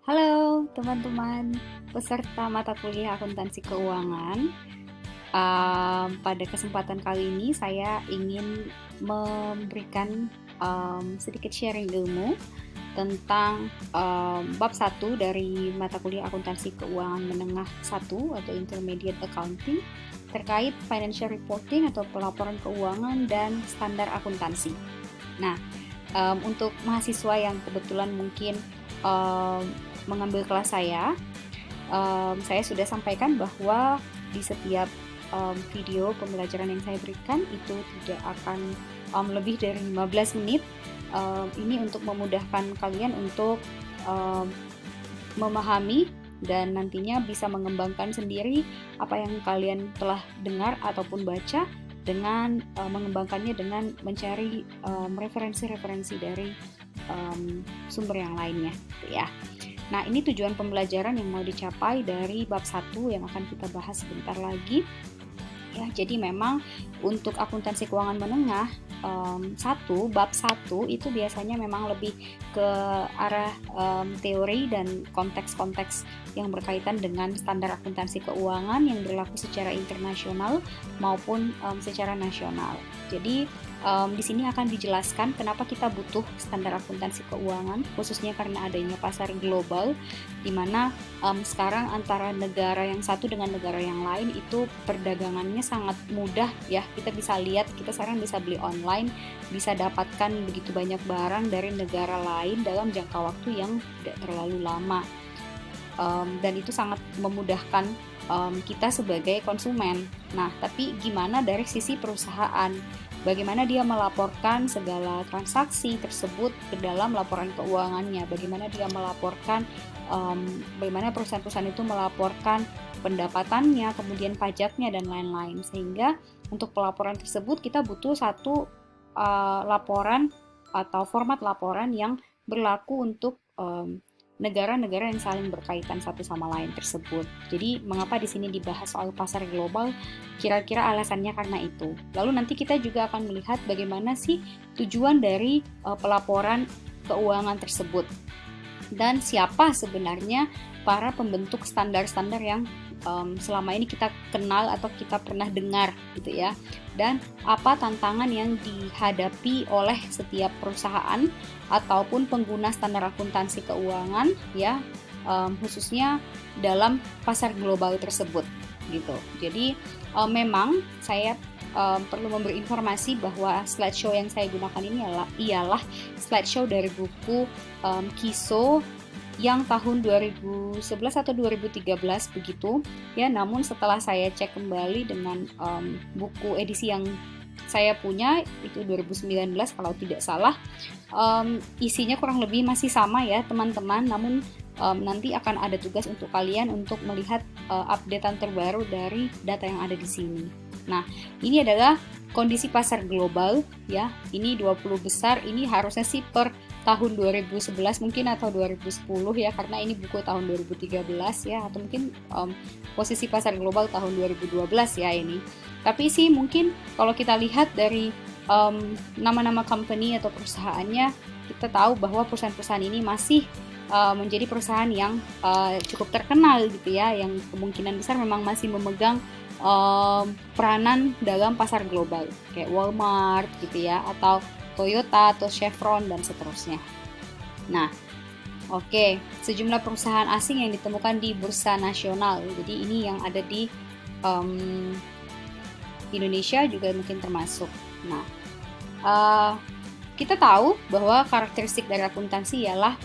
Halo teman-teman peserta mata kuliah akuntansi keuangan. Pada kesempatan kali ini saya ingin memberikan sedikit sharing ilmu tentang bab 1 dari mata kuliah akuntansi keuangan menengah 1 atau intermediate accounting terkait financial reporting atau pelaporan keuangan dan standar akuntansi. Nah, untuk mahasiswa yang kebetulan mungkin mengambil kelas saya sudah sampaikan bahwa di setiap video pembelajaran yang saya berikan itu tidak akan lebih dari 15 menit. Ini untuk memudahkan kalian untuk memahami dan nantinya bisa mengembangkan sendiri apa yang kalian telah dengar ataupun baca dengan mengembangkannya dengan mencari referensi-referensi dari sumber yang lainnya, gitu ya. Nah, ini tujuan pembelajaran yang mau dicapai dari bab 1 yang akan kita bahas sebentar lagi. Ya, jadi memang untuk akuntansi keuangan menengah bab 1 itu biasanya memang lebih ke arah teori dan konteks-konteks yang berkaitan dengan standar akuntansi keuangan yang berlaku secara internasional maupun secara nasional. Jadi di sini akan dijelaskan kenapa kita butuh standar akuntansi keuangan, khususnya karena adanya pasar global, di mana sekarang antara negara yang satu dengan negara yang lain itu perdagangannya sangat mudah ya. Kita bisa lihat, kita sekarang bisa beli online, bisa dapatkan begitu banyak barang dari negara lain dalam jangka waktu yang tidak terlalu lama. Dan itu sangat memudahkan kita sebagai konsumen. Nah, tapi gimana dari sisi perusahaan? Bagaimana dia melaporkan segala transaksi tersebut ke dalam laporan keuangannya? Bagaimana dia melaporkan, bagaimana perusahaan-perusahaan itu melaporkan pendapatannya, kemudian pajaknya dan lain-lain. Sehingga untuk pelaporan tersebut kita butuh satu laporan atau format laporan yang berlaku untuk negara-negara yang saling berkaitan satu sama lain tersebut. Jadi mengapa di sini dibahas soal pasar global? Kira-kira alasannya karena itu. Lalu nanti kita juga akan melihat bagaimana sih tujuan dari pelaporan keuangan tersebut dan siapa sebenarnya para pembentuk standar-standar yang selama ini kita kenal atau kita pernah dengar gitu ya, dan apa tantangan yang dihadapi oleh setiap perusahaan ataupun pengguna standar akuntansi keuangan ya, khususnya dalam pasar global tersebut gitu. Jadi memang saya perlu memberi informasi bahwa slideshow yang saya gunakan ini ialah slideshow dari buku Kiso yang tahun 2011 atau 2013 begitu ya. Namun setelah saya cek kembali dengan buku edisi yang saya punya itu 2019 kalau tidak salah, isinya kurang lebih masih sama ya teman-teman. Namun nanti akan ada tugas untuk kalian untuk melihat updatean terbaru dari data yang ada di sini. Nah, ini adalah kondisi pasar global ya. Ini 20 besar, ini harusnya sih per tahun 2011 mungkin atau 2010 ya, karena ini buku tahun 2013 ya, atau mungkin posisi pasar global tahun 2012 ya ini. Tapi sih mungkin kalau kita lihat dari nama-nama company atau perusahaannya, kita tahu bahwa perusahaan-perusahaan ini masih menjadi perusahaan yang cukup terkenal gitu ya, yang kemungkinan besar memang masih memegang peranan dalam pasar global kayak Walmart gitu ya, atau Toyota atau Chevron dan seterusnya. Nah, oke, sejumlah perusahaan asing yang ditemukan di bursa nasional. Jadi ini yang ada di Indonesia juga mungkin termasuk. Nah, kita tahu bahwa karakteristik dari akuntansi ialah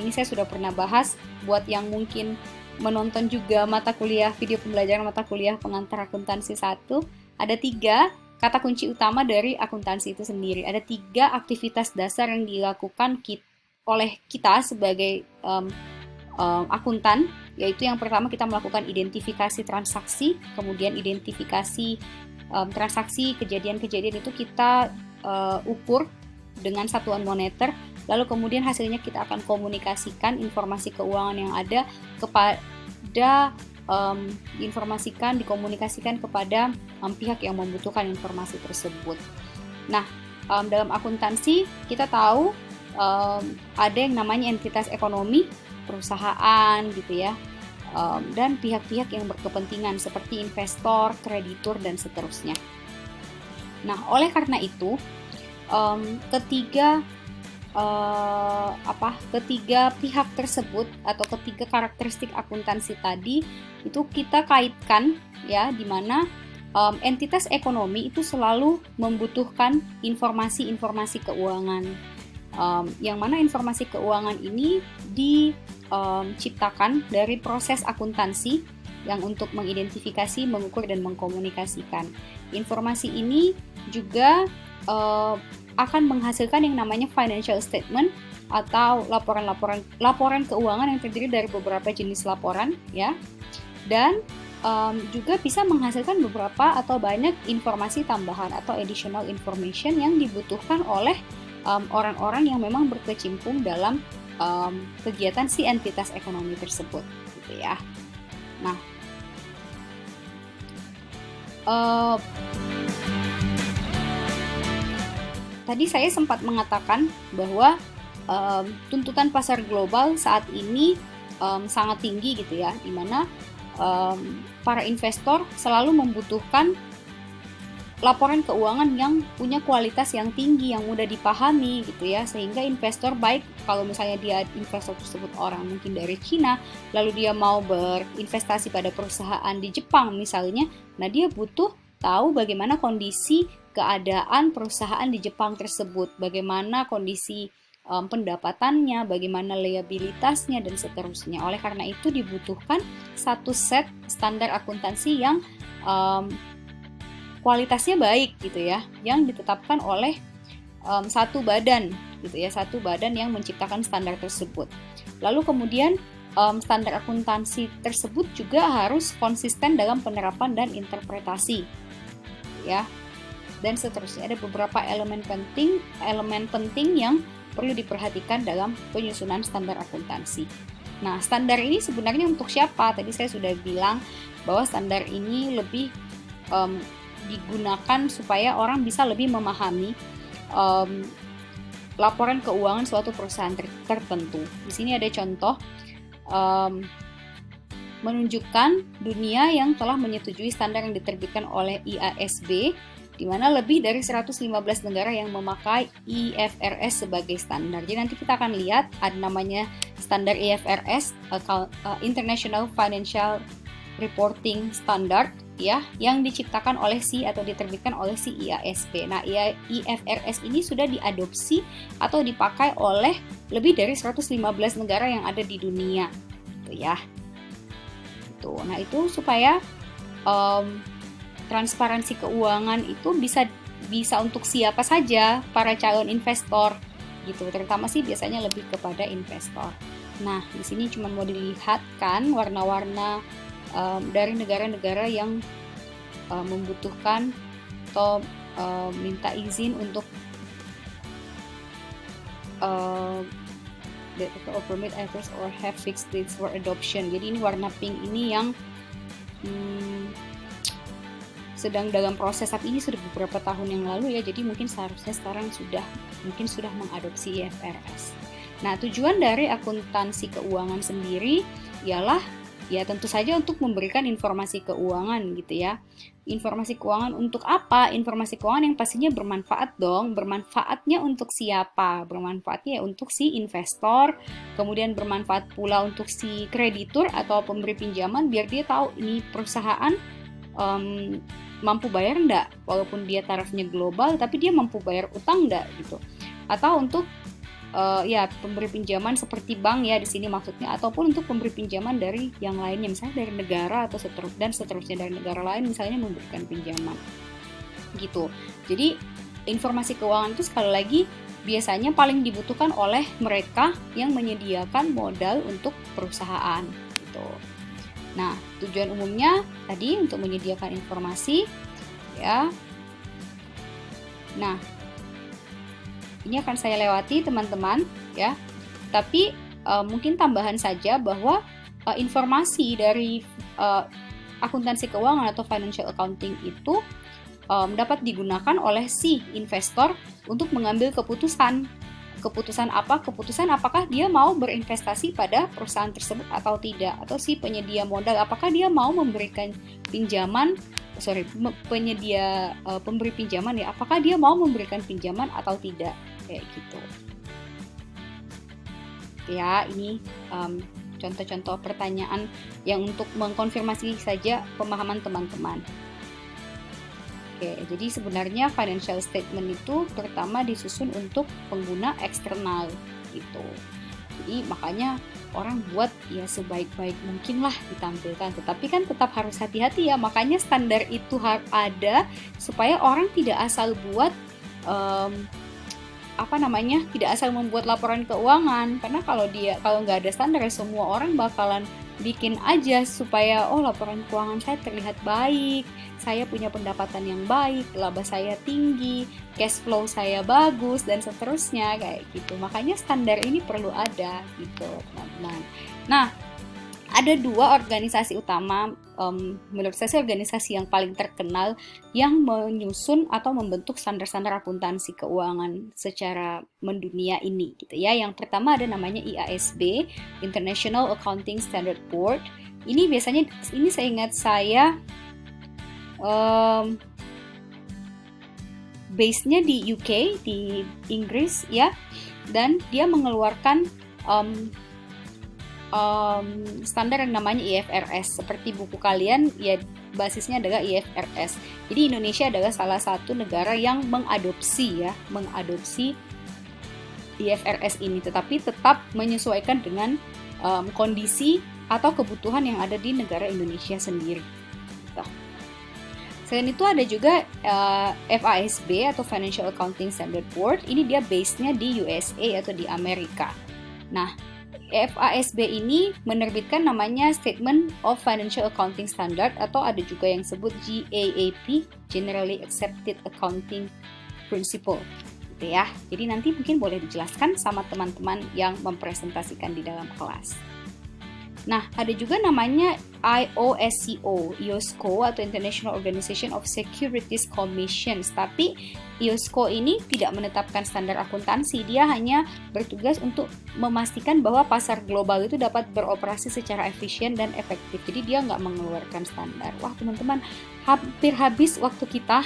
ini saya sudah pernah bahas buat yang mungkin menonton juga mata kuliah, video pembelajaran mata kuliah pengantar akuntansi 1, ada 3 kata kunci utama dari akuntansi itu sendiri. Ada 3 aktivitas dasar yang dilakukan oleh kita sebagai akuntan, yaitu yang pertama kita melakukan identifikasi transaksi, kemudian identifikasi transaksi, kejadian-kejadian itu kita ukur dengan satuan moneter, lalu kemudian hasilnya kita akan komunikasikan informasi keuangan yang ada kepada dikomunikasikan kepada pihak yang membutuhkan informasi tersebut. Nah, dalam akuntansi kita tahu ada yang namanya entitas ekonomi, perusahaan gitu ya, dan pihak-pihak yang berkepentingan seperti investor, kreditur, dan seterusnya. Nah, oleh karena itu, ketiga pihak tersebut atau ketiga karakteristik akuntansi tadi itu kita kaitkan ya, di mana entitas ekonomi itu selalu membutuhkan informasi-informasi keuangan, yang mana informasi keuangan ini diciptakan dari proses akuntansi yang untuk mengidentifikasi, mengukur, dan mengkomunikasikan. Informasi ini juga akan menghasilkan yang namanya financial statement atau laporan keuangan yang terdiri dari beberapa jenis laporan ya, dan juga bisa menghasilkan beberapa atau banyak informasi tambahan atau additional information yang dibutuhkan oleh orang-orang yang memang berkecimpung dalam kegiatan si entitas ekonomi tersebut gitu ya. Nah, tadi saya sempat mengatakan bahwa tuntutan pasar global saat ini sangat tinggi gitu ya, di mana para investor selalu membutuhkan laporan keuangan yang punya kualitas yang tinggi, yang mudah dipahami gitu ya, sehingga investor, baik kalau misalnya dia investor tersebut orang mungkin dari Cina, lalu dia mau berinvestasi pada perusahaan di Jepang misalnya, nah dia butuh tahu bagaimana kondisi keadaan perusahaan di Jepang tersebut, bagaimana kondisi pendapatannya, bagaimana liabilitasnya, dan seterusnya. Oleh karena itu dibutuhkan satu set standar akuntansi yang kualitasnya baik gitu ya, yang ditetapkan oleh satu badan gitu ya, satu badan yang menciptakan standar tersebut. Lalu kemudian standar akuntansi tersebut juga harus konsisten dalam penerapan dan interpretasi ya, dan seterusnya. Ada beberapa elemen penting yang perlu diperhatikan dalam penyusunan standar akuntansi. Nah, standar ini sebenarnya untuk siapa? Tadi saya sudah bilang bahwa standar ini lebih digunakan supaya orang bisa lebih memahami laporan keuangan suatu perusahaan tertentu. Di sini ada contoh menunjukkan dunia yang telah menyetujui standar yang diterbitkan oleh IASB, di mana lebih dari 115 negara yang memakai IFRS sebagai standar. Jadi nanti kita akan lihat ada namanya standar IFRS, International Financial Reporting Standard ya, yang diciptakan oleh atau diterbitkan oleh IASB. Nah, IFRS ini sudah diadopsi atau dipakai oleh lebih dari 115 negara yang ada di dunia gitu ya. Nah, itu supaya transparansi keuangan itu bisa untuk siapa saja, para calon investor gitu. Terutama sih biasanya lebih kepada investor. Nah, di sini cuma mau dilihatkan warna-warna dari negara-negara yang membutuhkan atau minta izin untuk or permit efforts or have fixed dates for adoption. Jadi ini warna pink ini yang sedang dalam proses saat ini, sudah beberapa tahun yang lalu ya. Jadi mungkin seharusnya sekarang sudah mengadopsi IFRS. Nah, tujuan dari akuntansi keuangan sendiri ialah ya tentu saja untuk memberikan informasi keuangan gitu ya. Informasi keuangan untuk apa? Informasi keuangan yang pastinya bermanfaat dong. Bermanfaatnya untuk siapa? Bermanfaatnya untuk si investor, kemudian bermanfaat pula untuk si kreditur atau pemberi pinjaman, biar dia tahu ini perusahaan mampu bayar enggak, walaupun dia tarafnya global tapi dia mampu bayar utang enggak gitu. Atau untuk ya pemberi pinjaman seperti bank ya di sini maksudnya, ataupun untuk pemberi pinjaman dari yang lainnya, misalnya dari negara atau seterusnya dari negara lain misalnya memberikan pinjaman gitu. Jadi informasi keuangan itu sekali lagi biasanya paling dibutuhkan oleh mereka yang menyediakan modal untuk perusahaan gitu. Nah, tujuan umumnya tadi untuk menyediakan informasi ya. Nah, ini akan saya lewati teman-teman ya. Tapi mungkin tambahan saja bahwa informasi dari akuntansi keuangan atau financial accounting itu dapat digunakan oleh si investor untuk mengambil keputusan keputusan apa? Keputusan apakah dia mau berinvestasi pada perusahaan tersebut atau tidak, atau si penyedia modal apakah dia mau memberikan pinjaman, pemberi pinjaman ya, apakah dia mau memberikan pinjaman atau tidak, kayak gitu. Ya, ini contoh-contoh pertanyaan yang untuk mengkonfirmasi saja pemahaman teman-teman. Oke, jadi sebenarnya financial statement itu pertama disusun untuk pengguna eksternal gitu. Jadi makanya orang buat ya sebaik-baik mungkin lah ditampilkan, tetapi kan tetap harus hati-hati ya, makanya standar itu harus ada supaya orang tidak asal buat tidak asal membuat laporan keuangan, karena kalau nggak ada standar semua orang bakalan bikin aja supaya laporan keuangan saya terlihat baik, saya punya pendapatan yang baik, laba saya tinggi, cash flow saya bagus, dan seterusnya kayak gitu. Makanya standar ini perlu ada gitu, teman-teman. Nah, ada dua organisasi utama, menurut saya organisasi yang paling terkenal yang menyusun atau membentuk standar-standar akuntansi keuangan secara mendunia ini gitu ya. Yang pertama ada namanya IASB, International Accounting Standard Board. Ini biasanya, ini seingat saya base-nya di UK, di Inggris ya, dan dia mengeluarkan standar yang namanya IFRS. Seperti buku kalian ya, basisnya adalah IFRS. Jadi Indonesia adalah salah satu negara yang mengadopsi IFRS ini, tetapi tetap menyesuaikan dengan kondisi atau kebutuhan yang ada di negara Indonesia sendiri. Selain itu ada juga FASB atau Financial Accounting Standard Board. Ini dia base-nya di USA atau di Amerika. Nah, FASB ini menerbitkan namanya Statement of Financial Accounting Standard, atau ada juga yang sebut GAAP, Generally Accepted Accounting Principle, gitu ya. Jadi nanti mungkin boleh dijelaskan sama teman-teman yang mempresentasikan di dalam kelas. Nah, ada juga namanya IOSCO atau International Organization of Securities Commissions. Tapi IOSCO ini tidak menetapkan standar akuntansi, dia hanya bertugas untuk memastikan bahwa pasar global itu dapat beroperasi secara efisien dan efektif. Jadi dia nggak mengeluarkan standar. Wah teman-teman, hampir habis waktu kita.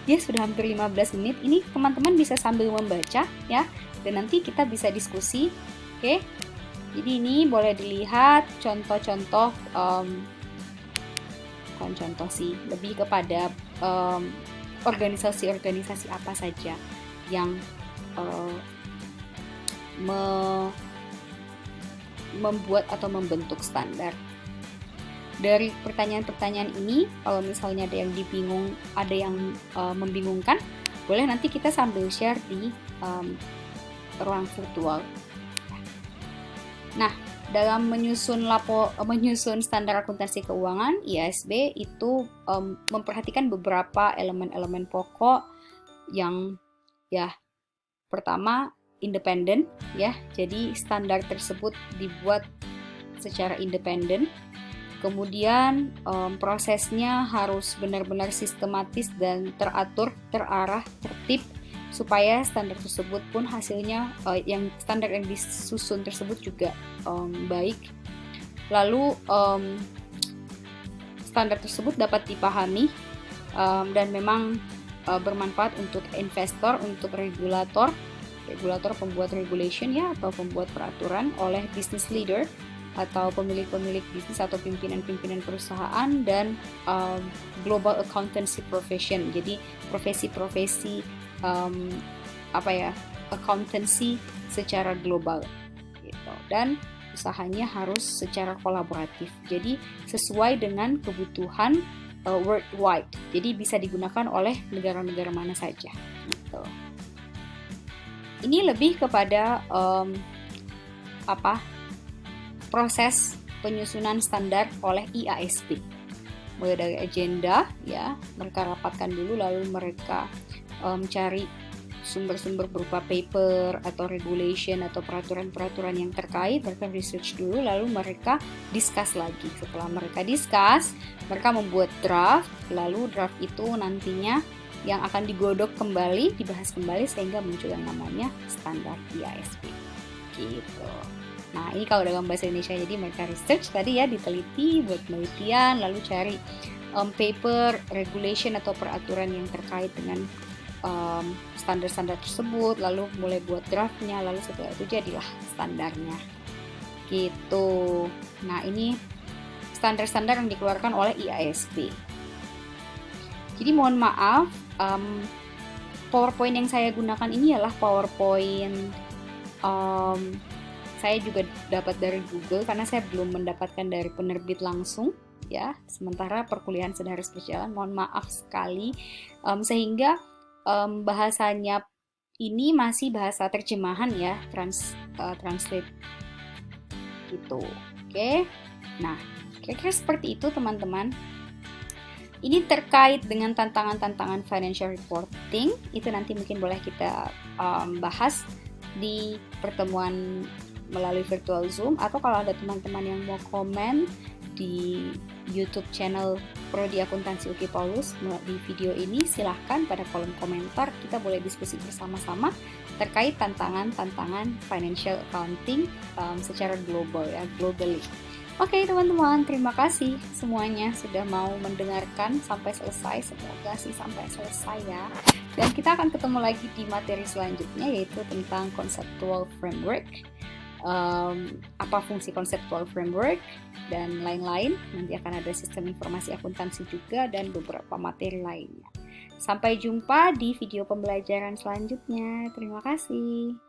Ya sudah hampir 15 menit. Ini teman-teman bisa sambil membaca ya, dan nanti kita bisa diskusi. Oke. Jadi ini boleh dilihat contoh-contoh, bukan contoh sih, lebih kepada organisasi-organisasi apa saja yang membuat atau membentuk standar. Dari pertanyaan-pertanyaan ini, kalau misalnya ada yang membingungkan, boleh nanti kita sambil share di ruang virtual. Nah, dalam menyusun standar akuntansi keuangan, IASB itu memperhatikan beberapa elemen-elemen pokok yang ya, pertama independen ya. Jadi standar tersebut dibuat secara independen. Kemudian prosesnya harus benar-benar sistematis dan teratur, terarah, tertib, supaya standar tersebut pun hasilnya standar yang disusun tersebut juga baik. Lalu standar tersebut dapat dipahami dan memang bermanfaat untuk investor, untuk regulator pembuat regulation ya, atau pembuat peraturan, oleh business leader atau pemilik-pemilik bisnis atau pimpinan-pimpinan perusahaan, dan global accountancy profession. Jadi profesi-profesi accountancy secara global gitu. Dan usahanya harus secara kolaboratif, jadi sesuai dengan kebutuhan worldwide, jadi bisa digunakan oleh negara-negara mana saja gitu. Ini lebih kepada proses penyusunan standar oleh IASB. Mulai dari agenda ya, mereka rapatkan dulu, lalu mereka mencari sumber-sumber berupa paper atau regulation atau peraturan-peraturan yang terkait. Mereka research dulu, lalu mereka discuss lagi. Setelah mereka discuss, mereka membuat draft, lalu draft itu nantinya yang akan digodok kembali, dibahas kembali sehingga muncul yang namanya standar IASP gitu. Nah, ini kalau dalam bahasa Indonesia, jadi mereka research tadi ya, diteliti, buat penelitian, lalu cari paper, regulation atau peraturan yang terkait dengan standar-standar tersebut, lalu mulai buat draftnya, lalu setelah itu jadilah standarnya gitu. Nah, ini standar-standar yang dikeluarkan oleh IASP. Jadi mohon maaf, PowerPoint yang saya gunakan ini adalah PowerPoint saya juga dapat dari Google karena saya belum mendapatkan dari penerbit langsung ya. Sementara perkuliahan sedang harus berjalan, mohon maaf sekali. Sehingga bahasanya ini masih bahasa terjemahan ya, translate gitu. Oke. Nah, kira-kira seperti itu teman-teman. Ini terkait dengan tantangan-tantangan financial reporting, itu nanti mungkin boleh kita bahas di pertemuan melalui virtual Zoom, atau kalau ada teman-teman yang mau komen di YouTube channel Prodi Akuntansi UKI Paulus di video ini, silahkan pada kolom komentar, kita boleh diskusi bersama-sama terkait tantangan-tantangan financial accounting secara global ya, globally. Oke teman-teman, terima kasih semuanya sudah mau mendengarkan sampai selesai. Semoga sih sampai selesai ya. Dan kita akan ketemu lagi di materi selanjutnya, yaitu tentang conceptual framework. Apa fungsi conceptual framework dan lain-lain. Nanti akan ada sistem informasi akuntansi juga dan beberapa materi lainnya. Sampai jumpa di video pembelajaran selanjutnya. Terima kasih.